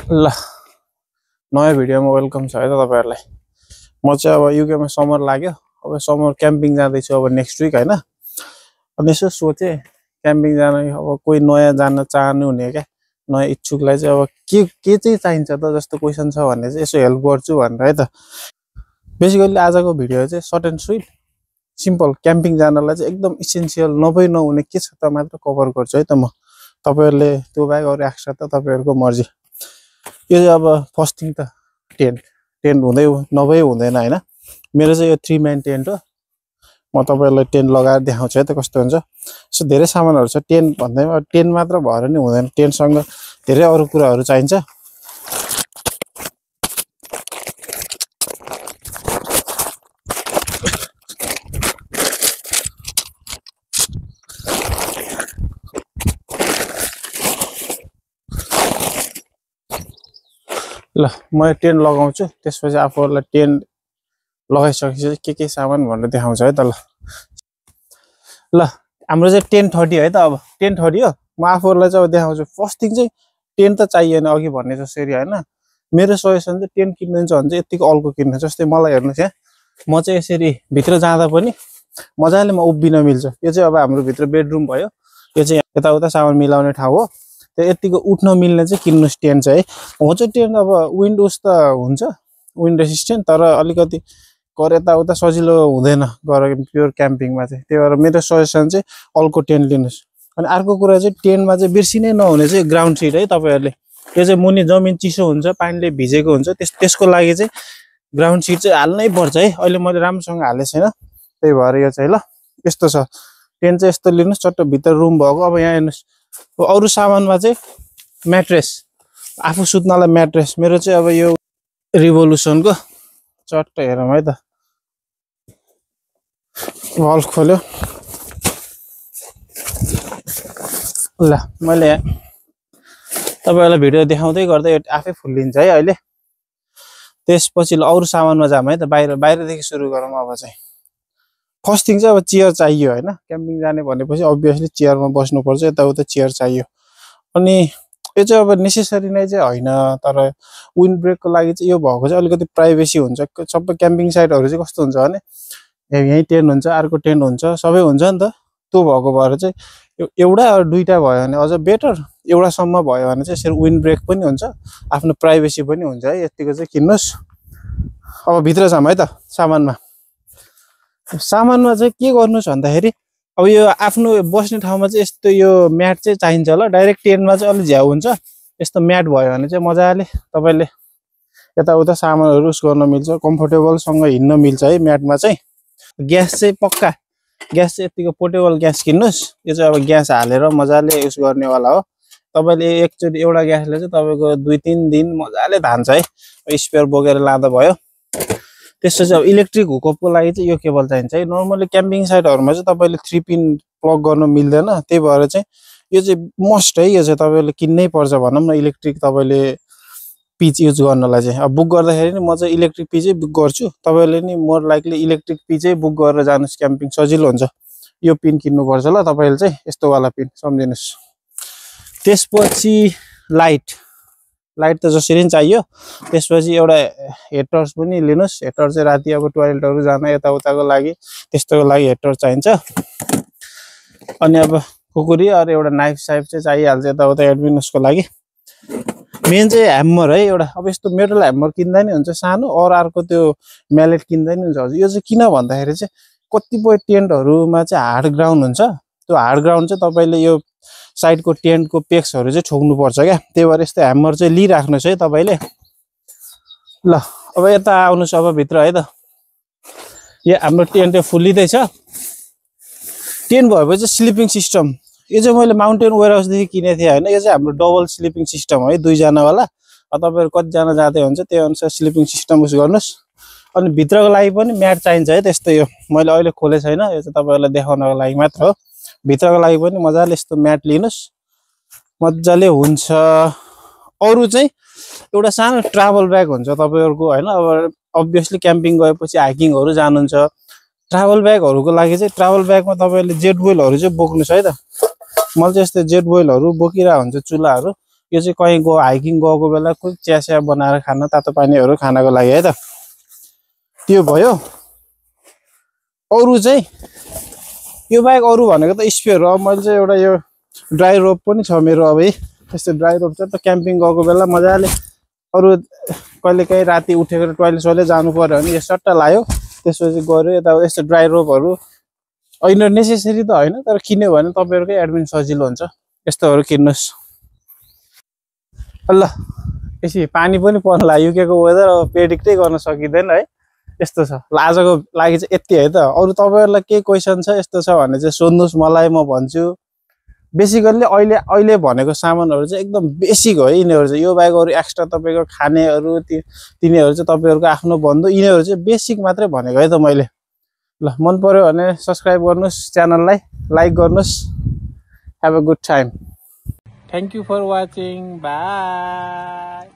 ल नयाँ भिडियोमा वेलकम छ है त तपाईहरुलाई। म चाहिँ अब युकेमा समर लाग्यो, अब समर क्याम्पिङ जाँदैछु अब नेक्स्ट विक हैन। अनि यसो सोचे क्याम्पिङ जान अब कोही नयाँ जान चाहनु हुने क्या नयाँ इच्छुकलाई चाहिँ अब के चाहिँ चाहिन्छ त जस्तो क्वेशन छ भन्ने चाहिँ यसो हेल्प गर्छु भनेर है त। बेसिकली आजको भिडियो चाहिँ short and sweet simple camping जानलाई चाहिँ एकदम इसेन्शियल नभई नहुने के छ त मात्र कभर गर्छु है त म। तपाईहरुले त्यो बाहेक अरु एक्स्ट्रा त तपाईहरुको मर्जी। यो चाहिँ अब फर्स्ट थिङ त टेन्ट हुँदै नभई हुँदैन हैन। मेरो चाहिँ यो 3 म्यान टेन्ट हो। म तपाईहरुलाई टेन्ट लगाएर देखाउँछु है त कस्तो हुन्छ। सो धेरै सामानहरु छ, टेन्ट भन्दैमा टेन्ट मात्र भएर नि हुँदैन, टेन्ट सँग धेरै अरु कुराहरु चाहिन्छ। ल म टेन्ट लगाउँछु, त्यसपछि आफूहरुलाई टेन्ट लगाइसकेपछि के सामान भनेर देखाउँछ है त। ल हाम्रो चाहिँ 10:30 है त। अब 10:30 हो। म आफूहरुलाई चाहिँ अब देखाउँछु। फर्स्ट थिङ चाहिँ टेन्ट त चाहिएन अघि भन्ने जसरी हैन। मेरो सजेसन चाहिँ टेन्ट किन्नुहुन्छ भने चाहिँ यतिको अल्को किन्नु। जस्तै मलाई हेर्नुस् यहाँ, म चाहिँ यसरी भित्र जाँदा पनि मजाले म उभिन मिल्छ। यो चाहिँ अब हाम्रो भित्र बेडरुम भयो, यो चाहिँ यताउता सामान मिलाउने ठाउँ हो। त्यो यतिको उठ्न मिल्ने चाहिँ किन्नुस् टेन्ट चाहिँ। हो चाहिँ टेन्ट अब विन्ड उस त हुन्छ, विन्ड रेसिस्टेन्ट, तर अलिकति घर यताउता सजिलो हुँदैन गर प्योर क्याम्पिङमा चाहिँ। त्यही भएर मेरो सजेसन चाहिँ अल्को टेन्ट लिनुस्। अनि अर्को कुरा चाहिँ टेन्टमा चाहिँ बिर्सिनै नहुने चाहिँ ग्राउन्ड सिट है तपाईहरुले। यो चाहिँ मुनि जमिन चिसो हुन्छ, पानीले भिजेको हुन्छ, त्यसको लागि चाहिँ ग्राउन्ड सिट चाहिँ हाल्नै पर्छ है। अहिले मैले राम्रोसँग हालेको छैन, त्यही भएर यो चाहिँ ल यस्तो छ। टेन्ट चाहिँ यस्तो लिनुस्, चट्ट भित्र रुम भएको। अब यहाँ हेर्नुस्, अरु सामानमा चाहिँ म्याट्रेस, आफू सुत्नलाई म्याट्रेस। मेरो चाहिँ अब यो रिभोल्युसनको चट्ट हेरौँ है त। वल खोल्यो। ल मैले तपाईहरुलाई भिडियो देखाउँदै गर्दै आफै फुल्लिन्छ है अहिले। त्यसपछि अरु सामानमा जाम है त। बाहिरदेखि सुरु गरौँ। अब चाहिँ फर्स्ट थिङ चाहिँ अब चेयर चाहियो हैन। क्याम्पिङ जाने भनेपछि अभियसली चेयरमा बस्नुपर्छ, यताउता चेयर चाहियो। अनि यो चाहिँ अब नेसेसरी नै चाहिँ हैन, तर विन्ड ब्रेकको लागि चाहिँ यो भएको चाहिँ अलिकति प्राइभेसी हुन्छ। सबै क्याम्पिङ साइटहरु चाहिँ कस्तो हुन्छ भने यही टेन्ट हुन्छ, अर्को टेन्ट हुन्छ, सबै हुन्छ नि त। त्यो भएको भएर चाहिँ एउटा दुईटा भयो भने अझ बेटर, एउटासम्म भयो भने चाहिँ यसरी विन्ड ब्रेक पनि हुन्छ, आफ्नो प्राइभेसी पनि हुन्छ है। यतिको चाहिँ किन्नुस्। अब भित्र जाम है त। सामानमा चाहिँ के गर्नुस् भन्दाखेरि अब यो आफ्नो बस्ने ठाउँमा चाहिँ यस्तो यो म्याट चाहिँ चाहिन्छ। ल डाइरेक्ट टेन्टमा चाहिँ अलि झ्याउ हुन्छ, यस्तो म्याट भयो भने चाहिँ मजाले तपाईले यताउता सामानहरु युज गर्न मिल्छ, कम्फर्टेबलसँग हिँड्न मिल्छ है म्याटमा चाहिँ। ग्यास चाहिँ पक्का, ग्यास चाहिँ यतिको पोर्टेबल ग्यास किन्नुस्। यो चाहिँ अब ग्यास हालेर मजाले युज गर्नेवाला हो। तपाईले एकचोटी एउटा ग्यासले चाहिँ तपाईको 2-3 दिन मजाले धान्छ है, स्पेयर बोकेर लाँदा भयो। त्यसपछि अब इलेक्ट्रिक हुकअपको लागि चाहिँ यो केबल चाहिन्छ है। नर्मली क्याम्पिङ साइटहरुमा चाहिँ तपाईले 3 पिन प्लग गर्न मिल्दैन, त्यही भएर चाहिँ यो चाहिँ मस्ट है। यो चाहिँ तपाईले किन्नै पर्छ भनौं न, इलेक्ट्रिक तपाईले पिच युज गर्नलाई चाहिँ। अब बुक गर्दाखेरि नि म चाहिँ इलेक्ट्रिक पिच बुक गर्छु। तपाईले नि more likely electric pitch book गरेर जानुस्, क्याम्पिङ सजिलो हुन्छ। यो पिन किन्नु पर्छ ल तपाईले चाहिँ, यस्तो वाला पिन सम्झिनुस्। त्यसपछि लाइट त जसरी नि चाहियो। त्यसपछि एउटा हेडटर्च पनि लिनुस्। हेडटर चाहिँ राति अब टोयलेटहरु जान यताउताको लागि त्यस्तोको लागि हेडटर चाहिन्छ। अनि अब कुकुरी अरु एउटा नाइफ साइफ चाहिँ चाहिहाल्छ यताउता एडमिन्सको लागि। मेन चाहिँ ह्यामर है एउटा। अब यस्तो मेटल ह्यामर किन्दा नि हुन्छ सानो, अर्को त्यो म्यालेट किन्दा नि हुन्छ। यो चाहिँ किन भन्दाखेरि चाहिँ कतिपय टेन्टहरुमा चाहिँ हार्ड ग्राउन्ड हुन्छ। त्यो हार्ड ग्राउन्ड चाहिँ तपाईले यो साइडको टेन्टको पेक्सहरु चाहिँ ठोक्नु पर्छ क्या। त्यही भएर यस्तो ह्यामर चाहिँ लिइराख्नुस् है तपाईले। ल अब यता आउनुस् अब भित्र है त। यो हाम्रो टेन्ट फुल्लिदै छ। टेन्ट भएपछि स्लिपिङ सिस्टम, यो चाहिँ मैले माउन्टेन वेयरहाउस देखि किनेको थिएँ हैन। यो चाहिँ हाम्रो डबल स्लिपिङ सिस्टम है, 2 जना वाला। अब तपाईहरु कति जना जाँदै हुन्छ त्यही अनुसार स्लिपिङ सिस्टम युज गर्नुस्। अनि भित्रको लागि पनि म्याट चाहिन्छ है त्यस्तो। यो मैले अहिले खोले छैन, यो चाहिँ तपाईहरुलाई देखाउनको लागि मात्र हो। भित्रको लागि पनि मजाले यस्तो म्याट लिनुस्, मजाले हुन्छ। अरु चाहिँ एउटा सानो ट्राभल ब्याग हुन्छ तपाईहरुको हैन। अब अभियसली क्याम्पिङ गएपछि हाइकिङहरु जानुहुन्छ, ट्राभल ब्यागहरुको लागि चाहिँ ट्राभल ब्यागमा तपाईले जेट बोइलहरु चाहिँ बोक्नुस् है त। मैले चाहिँ यस्तो जेट बोइलहरु बोकिरा हुन्छ, चुलाहरु। यो चाहिँ कहीँ हाइकिङ गएको बेला कुन चिया बनाएर खान तातो पानीहरू खानको लागि है त त्यो भयो अरु चाहिँ यो बाहेक अरु भनेको त स्पेयर हो मैले चाहिँ एउटा यो ड्राई रोप पनि छ मेरो अब यस्तो ड्राई रोप चाहिँ त क्याम्पिङ गएको बेला मजाले अरु कहिलेकाहीँ राति उठेर टोयलेट जानु पर्यो भने यो सट्टा लायो त्यसपछि गऱ्यो यता यस्तो ड्राई रोपहरू होइन नेसेसरी त होइन तर किन्यो भने तपाईहरुकै एडमिन सजिलो हुन्छ यस्तोहरू किन्नुस् ल यसै पानी पनि पर्न लाग्यो युकेको वेदर अब प्रेडिक्टै गर्न सकिदैन है यस्तो छ आजको लागि चाहिँ यति है त अरु तपाईहरुलाई के क्वेशन छ यस्तो छ भने चाहिँ सोध्नुस् मलाई म भन्छु बेसिकली अहिले भनेको सामानहरु चाहिँ एकदम बेसिक हो यिनीहरु चाहिँ यो बाहेक अरु एक्स्ट्रा तपाईको खानेहरु तिनीहरु चाहिँ तपाईहरुको आफ्नो बन्धु यिनीहरु चाहिँ बेसिक मात्रै भनेको है त मैले ल मन पर्यो भने सब्स्क्राइब गर्नुस् च्यानललाई लाइक गर्नुस् have a good time thank you for watching bye